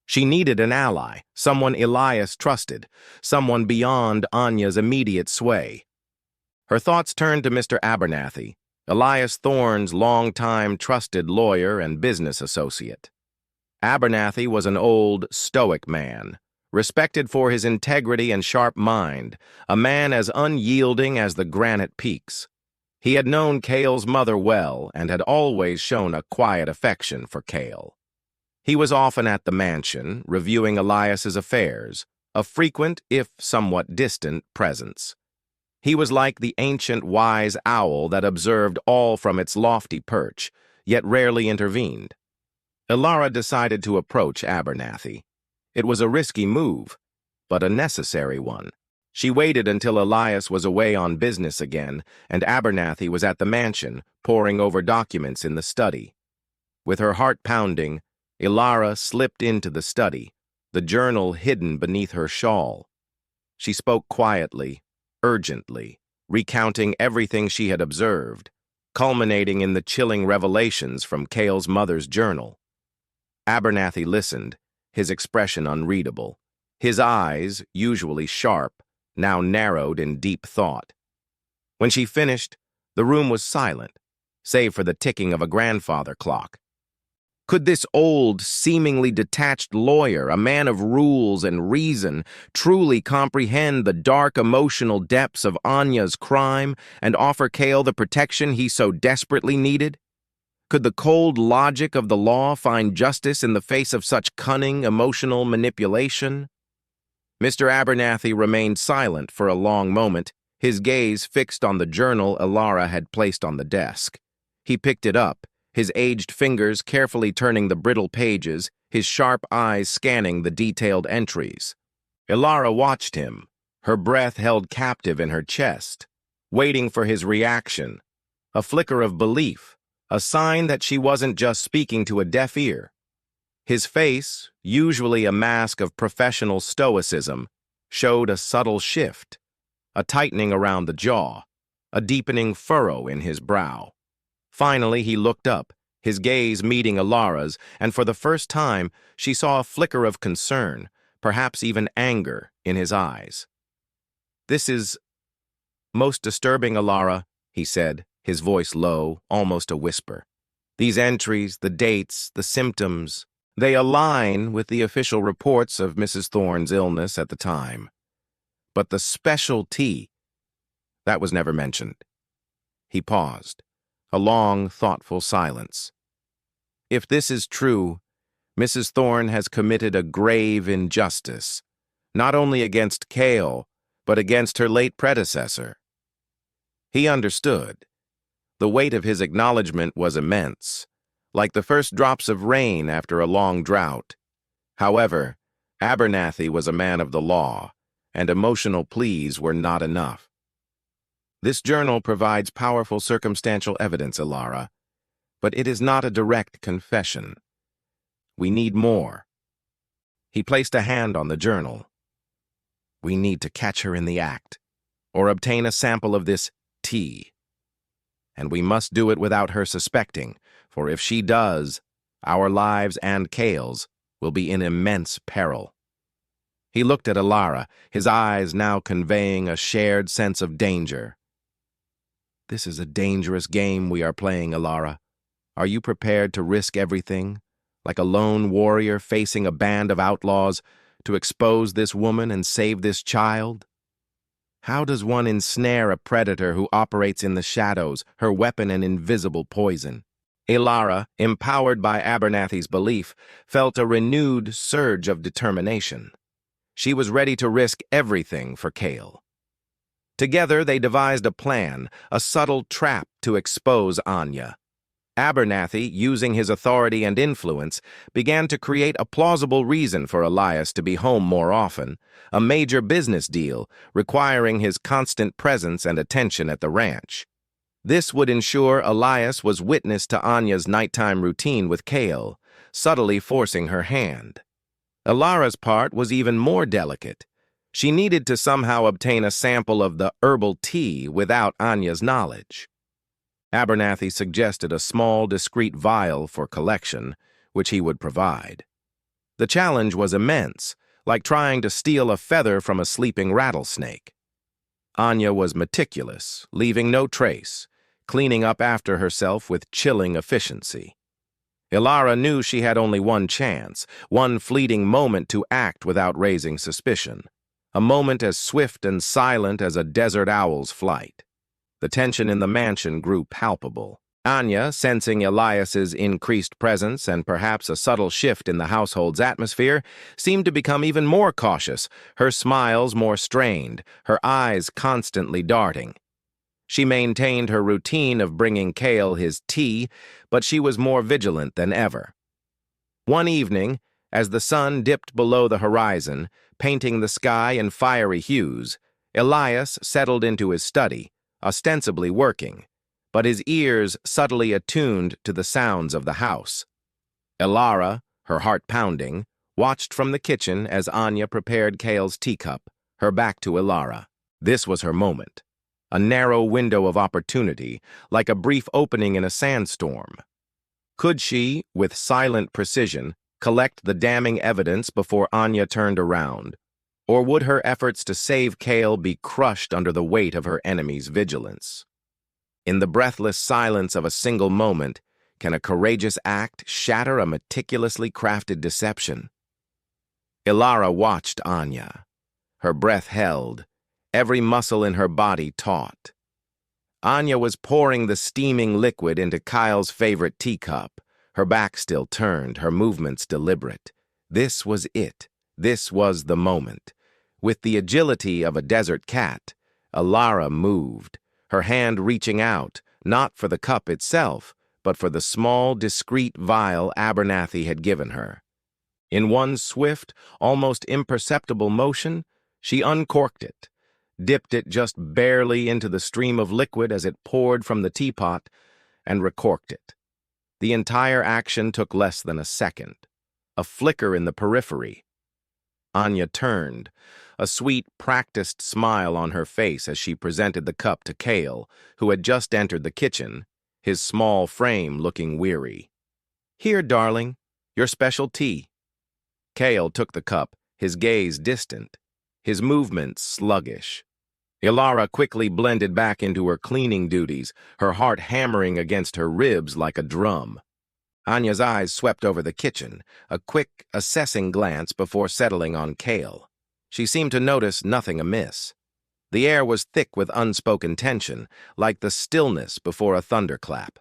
She needed an ally, someone Elias trusted, someone beyond Anya's immediate sway. Her thoughts turned to Mr. Abernathy, Elias Thorne's longtime trusted lawyer and business associate. Abernathy was an old, stoic man, respected for his integrity and sharp mind, a man as unyielding as the granite peaks. He had known Cale's mother well and had always shown a quiet affection for Cale. He was often at the mansion, reviewing Elias's affairs, a frequent, if somewhat distant, presence. He was like the ancient wise owl that observed all from its lofty perch, yet rarely intervened. Ilara decided to approach Abernathy. It was a risky move, but a necessary one. She waited until Elias was away on business again, and Abernathy was at the mansion, poring over documents in the study. With her heart pounding, Ilara slipped into the study, the journal hidden beneath her shawl. She spoke quietly, urgently, recounting everything she had observed, culminating in the chilling revelations from Cale's mother's journal. Abernathy listened, his expression unreadable. His eyes, usually sharp, now narrowed in deep thought. When she finished, the room was silent, save for the ticking of a grandfather clock. Could this old, seemingly detached lawyer, a man of rules and reason, truly comprehend the dark emotional depths of Anya's crime and offer Cale the protection he so desperately needed? Could the cold logic of the law find justice in the face of such cunning, emotional manipulation? Mr. Abernathy remained silent for a long moment, his gaze fixed on the journal Ilara had placed on the desk. He picked it up, his aged fingers carefully turning the brittle pages, his sharp eyes scanning the detailed entries. Ilara watched him, her breath held captive in her chest, waiting for his reaction, a flicker of belief, a sign that she wasn't just speaking to a deaf ear. His face, usually a mask of professional stoicism, showed a subtle shift, a tightening around the jaw, a deepening furrow in his brow. Finally, he looked up, his gaze meeting Ilara's, and for the first time, she saw a flicker of concern, perhaps even anger, in his eyes. "This is most disturbing, Ilara," he said, his voice low, almost a whisper. "These entries, the dates, the symptoms, they align with the official reports of Mrs. Thorne's illness at the time. But the special tea, that was never mentioned." He paused, a long, thoughtful silence. "If this is true, Mrs. Thorne has committed a grave injustice, not only against Cale, but against her late predecessor." He understood. The weight of his acknowledgement was immense, like the first drops of rain after a long drought. However, Abernathy was a man of the law, and emotional pleas were not enough. "This journal provides powerful circumstantial evidence, Ilara, but it is not a direct confession. We need more." He placed a hand on the journal. "We need to catch her in the act, or obtain a sample of this tea. And we must do it without her suspecting, for if she does, our lives and Cale's will be in immense peril." He looked at Ilara, his eyes now conveying a shared sense of danger. "This is a dangerous game we are playing, Ilara. Are you prepared to risk everything, like a lone warrior facing a band of outlaws, to expose this woman and save this child? How does one ensnare a predator who operates in the shadows, her weapon an invisible poison?" Ilara, empowered by Abernathy's belief, felt a renewed surge of determination. She was ready to risk everything for Cale. Together they devised a plan, a subtle trap to expose Anya. Abernathy, using his authority and influence, began to create a plausible reason for Elias to be home more often, a major business deal requiring his constant presence and attention at the ranch. This would ensure Elias was witness to Anya's nighttime routine with Cale, subtly forcing her hand. Ilara's part was even more delicate. She needed to somehow obtain a sample of the herbal tea without Anya's knowledge. Abernathy suggested a small, discreet vial for collection, which he would provide. The challenge was immense, like trying to steal a feather from a sleeping rattlesnake. Anya was meticulous, leaving no trace, cleaning up after herself with chilling efficiency. Ilara knew she had only one chance, one fleeting moment to act without raising suspicion, a moment as swift and silent as a desert owl's flight. The tension in the mansion grew palpable. Anya, sensing Elias's increased presence and perhaps a subtle shift in the household's atmosphere, seemed to become even more cautious, her smiles more strained, her eyes constantly darting. She maintained her routine of bringing Cale his tea, but she was more vigilant than ever. One evening, as the sun dipped below the horizon, painting the sky in fiery hues, Elias settled into his study, ostensibly working, but his ears subtly attuned to the sounds of the house. Ilara, her heart pounding, watched from the kitchen as Anya prepared Kale's teacup, her back to Ilara. This was her moment. A narrow window of opportunity, like a brief opening in a sandstorm. Could she, with silent precision, collect the damning evidence before Anya turned around? Or would her efforts to save Kale be crushed under the weight of her enemy's vigilance? In the breathless silence of a single moment, can a courageous act shatter a meticulously crafted deception? Ilara watched Anya, her breath held, every muscle in her body taut. Anya was pouring the steaming liquid into Kyle's favorite teacup, her back still turned, her movements deliberate. This was it. This was the moment. With the agility of a desert cat, Ilara moved, her hand reaching out, not for the cup itself, but for the small, discreet vial Abernathy had given her. In one swift, almost imperceptible motion, she uncorked it, dipped it just barely into the stream of liquid as it poured from the teapot, and recorked it. The entire action took less than a second. A flicker in the periphery. Anya turned, a sweet, practiced smile on her face as she presented the cup to Kale, who had just entered the kitchen, his small frame looking weary. "Here, darling, your special tea." Kale took the cup, his gaze distant, his movements sluggish. Ilara quickly blended back into her cleaning duties, her heart hammering against her ribs like a drum. Anya's eyes swept over the kitchen, a quick, assessing glance before settling on Kale. She seemed to notice nothing amiss. The air was thick with unspoken tension, like the stillness before a thunderclap.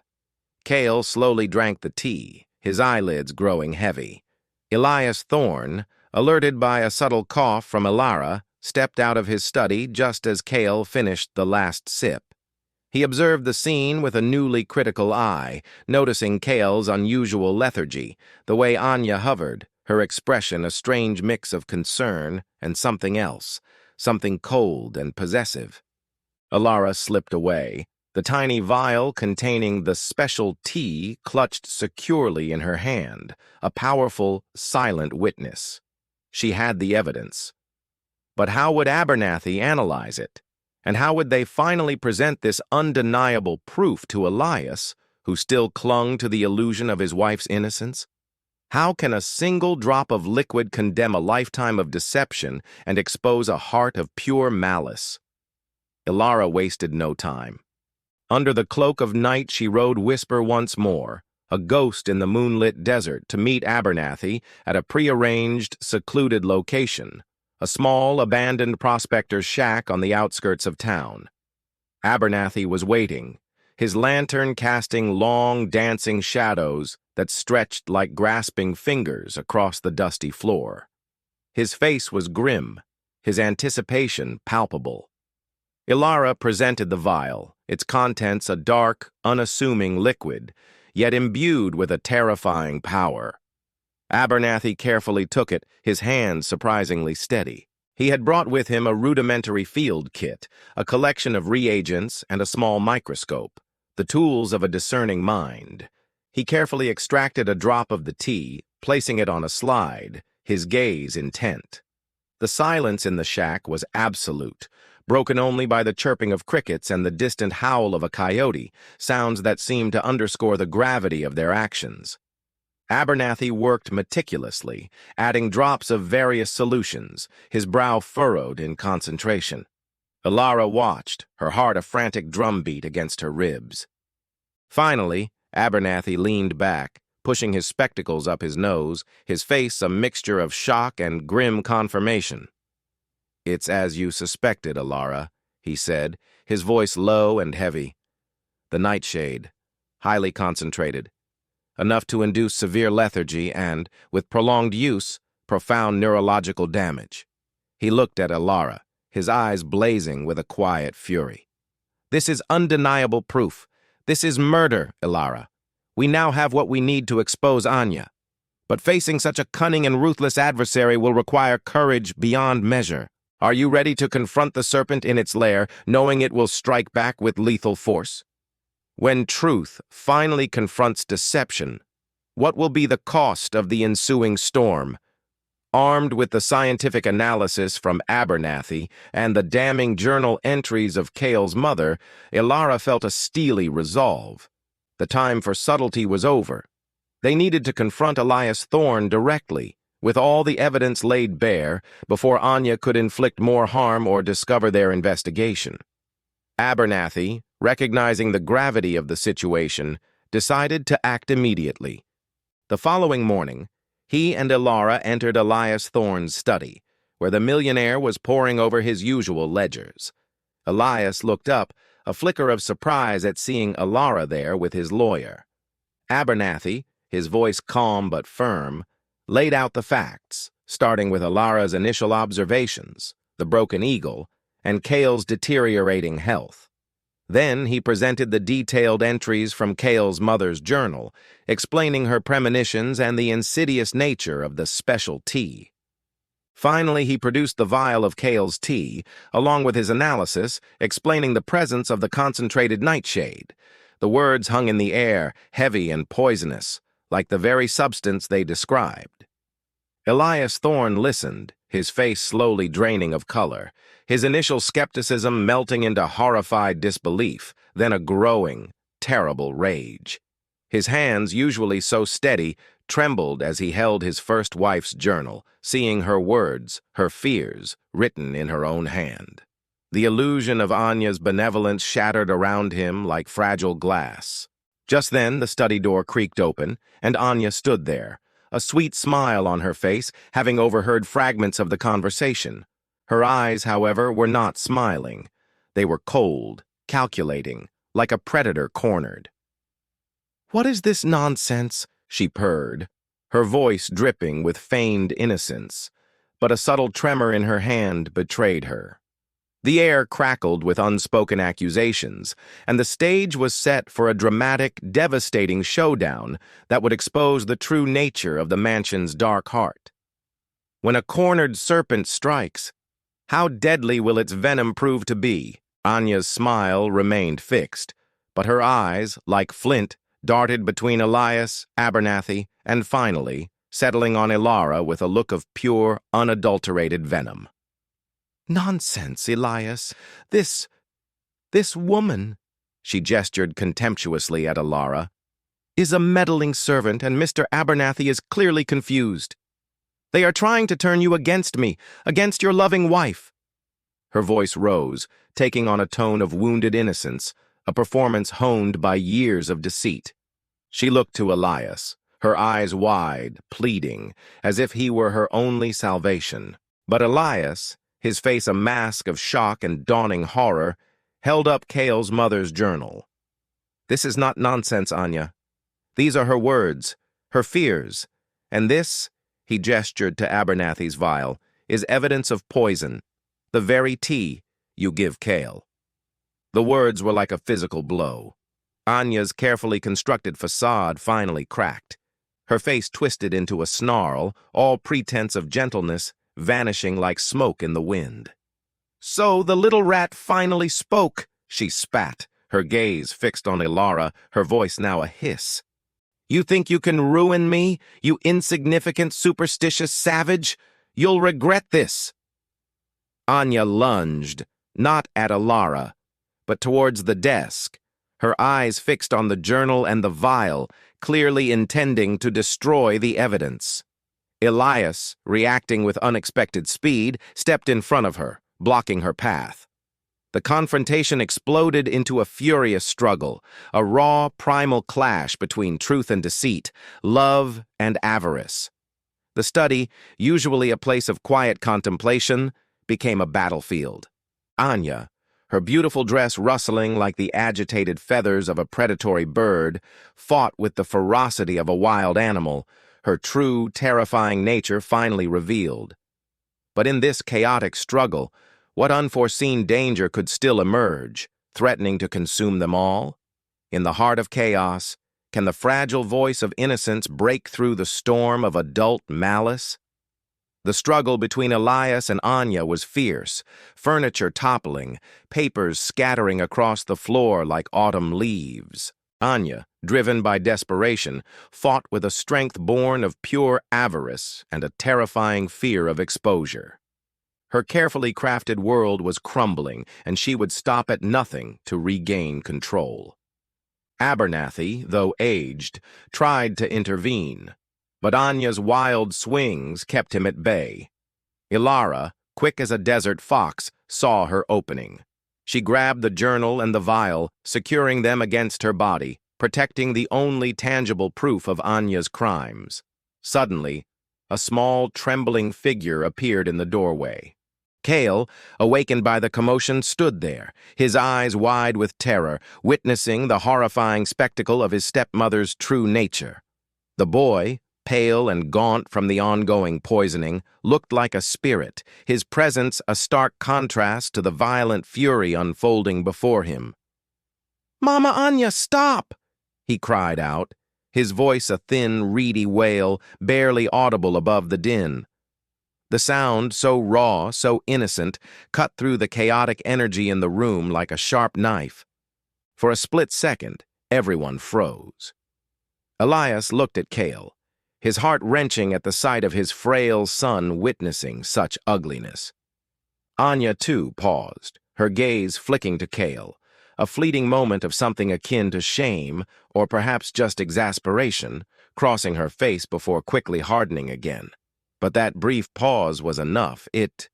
Kale slowly drank the tea, his eyelids growing heavy. Elias Thorne, alerted by a subtle cough from Ilara, stepped out of his study just as Kale finished the last sip. He observed the scene with a newly critical eye, noticing Kale's unusual lethargy, the way Anya hovered, her expression a strange mix of concern and something else, something cold and possessive. Ilara slipped away, the tiny vial containing the special tea clutched securely in her hand, a powerful, silent witness. She had the evidence. But how would Abernathy analyze it? And how would they finally present this undeniable proof to Elias, who still clung to the illusion of his wife's innocence? How can a single drop of liquid condemn a lifetime of deception and expose a heart of pure malice? Ilara wasted no time. Under the cloak of night she rode Whisper once more, a ghost in the moonlit desert, to meet Abernathy at a prearranged, secluded location, a small, abandoned prospector's shack on the outskirts of town. Abernathy was waiting, his lantern casting long, dancing shadows that stretched like grasping fingers across the dusty floor. His face was grim, his anticipation palpable. Ilara presented the vial, its contents a dark, unassuming liquid, yet imbued with a terrifying power. Abernathy carefully took it, his hand surprisingly steady. He had brought with him a rudimentary field kit, a collection of reagents and a small microscope, the tools of a discerning mind. He carefully extracted a drop of the tea, placing it on a slide, his gaze intent. The silence in the shack was absolute, broken only by the chirping of crickets and the distant howl of a coyote, sounds that seemed to underscore the gravity of their actions. Abernathy worked meticulously, adding drops of various solutions, his brow furrowed in concentration. Ilara watched, her heart a frantic drumbeat against her ribs. Finally, Abernathy leaned back, pushing his spectacles up his nose, his face a mixture of shock and grim confirmation. "It's as you suspected, Ilara," he said, his voice low and heavy. "The nightshade, highly concentrated, enough to induce severe lethargy and, with prolonged use, profound neurological damage." He looked at Ilara, his eyes blazing with a quiet fury. "This is undeniable proof. This is murder, Ilara. We now have what we need to expose Anya. But facing such a cunning and ruthless adversary will require courage beyond measure. Are you ready to confront the serpent in its lair, knowing it will strike back with lethal force? When truth finally confronts deception, What will be the cost of the ensuing storm? Armed with the scientific analysis from Abernathy and the damning journal entries of Cale's mother, Ilara felt a steely resolve. The time for subtlety was over. They needed to confront Elias Thorne directly, with all the evidence laid bare, before Anya could inflict more harm or discover their investigation. Abernathy, recognizing the gravity of the situation, decided to act immediately. The following morning, he and Ilara entered Elias Thorne's study, where the millionaire was poring over his usual ledgers. Elias looked up, a flicker of surprise at seeing Ilara there with his lawyer. Abernathy, his voice calm but firm, laid out the facts, starting with Ilara's initial observations, the broken eagle, and Cale's deteriorating health. Then he presented the detailed entries from Cale's mother's journal, explaining her premonitions and the insidious nature of the special tea. Finally, he produced the vial of Cale's tea, along with his analysis, explaining the presence of the concentrated nightshade. The words hung in the air, heavy and poisonous, like the very substance they described. Elias Thorne listened, his face slowly draining of color, his initial skepticism melting into horrified disbelief, then a growing, terrible rage. His hands, usually so steady, trembled as he held his first wife's journal, seeing her words, her fears, written in her own hand. The illusion of Anya's benevolence shattered around him like fragile glass. Just then, the study door creaked open, and Anya stood there, a sweet smile on her face, having overheard fragments of the conversation. Her eyes, however, were not smiling. They were cold, calculating, like a predator cornered. "What is this nonsense?" she purred, her voice dripping with feigned innocence, but a subtle tremor in her hand betrayed her. The air crackled with unspoken accusations, and the stage was set for a dramatic, devastating showdown that would expose the true nature of the mansion's dark heart. When a cornered serpent strikes, how deadly will its venom prove to be? Anya's smile remained fixed, but her eyes, like flint, darted between Elias, Abernathy, and finally, settling on Ilara with a look of pure, unadulterated venom. "Nonsense, Elias. This woman," she gestured contemptuously at Ilara, "is a meddling servant, and Mr. Abernathy is clearly confused. They are trying to turn you against me, against your loving wife." Her voice rose, taking on a tone of wounded innocence, a performance honed by years of deceit. She looked to Elias, her eyes wide, pleading, as if he were her only salvation. But Elias, his face a mask of shock and dawning horror, held up Cale's mother's journal. "This is not nonsense, Anya. These are her words, her fears, and this," he gestured to Abernathy's vial, "is evidence of poison, the very tea you give Cale." The words were like a physical blow. Anya's carefully constructed facade finally cracked. Her face twisted into a snarl, all pretense of gentleness vanishing like smoke in the wind. "So the little rat finally spoke," she spat, her gaze fixed on Ilara, her voice now a hiss. "You think you can ruin me, you insignificant, superstitious savage? You'll regret this." Anya lunged, not at Ilara, but towards the desk, her eyes fixed on the journal and the vial, clearly intending to destroy the evidence. Elias, reacting with unexpected speed, stepped in front of her, blocking her path. The confrontation exploded into a furious struggle, a raw, primal clash between truth and deceit, love and avarice. The study, usually a place of quiet contemplation, became a battlefield. Anya, her beautiful dress rustling like the agitated feathers of a predatory bird, fought with the ferocity of a wild animal, her true, terrifying nature finally revealed. But in this chaotic struggle, what unforeseen danger could still emerge, threatening to consume them all? In the heart of chaos, can the fragile voice of innocence break through the storm of adult malice? The struggle between Elias and Anya was fierce, furniture toppling, papers scattering across the floor like autumn leaves. Anya, driven by desperation, fought with a strength born of pure avarice and a terrifying fear of exposure. Her carefully crafted world was crumbling, and she would stop at nothing to regain control. Abernathy, though aged, tried to intervene, but Anya's wild swings kept him at bay. Ilara, quick as a desert fox, saw her opening. She grabbed the journal and the vial, securing them against her body, protecting the only tangible proof of Anya's crimes. Suddenly, a small, trembling figure appeared in the doorway. Cale, awakened by the commotion, stood there, his eyes wide with terror, witnessing the horrifying spectacle of his stepmother's true nature. The boy, pale and gaunt from the ongoing poisoning, looked like a spirit, his presence a stark contrast to the violent fury unfolding before him. "Mama Anya, stop!" he cried out, his voice a thin, reedy wail, barely audible above the din. The sound, so raw, so innocent, cut through the chaotic energy in the room like a sharp knife. For a split second, everyone froze. Elias looked at Cale, his heart wrenching at the sight of his frail son witnessing such ugliness. Anya, too, paused, her gaze flicking to Cale, a fleeting moment of something akin to shame, or perhaps just exasperation, crossing her face before quickly hardening again. But that brief pause was enough. It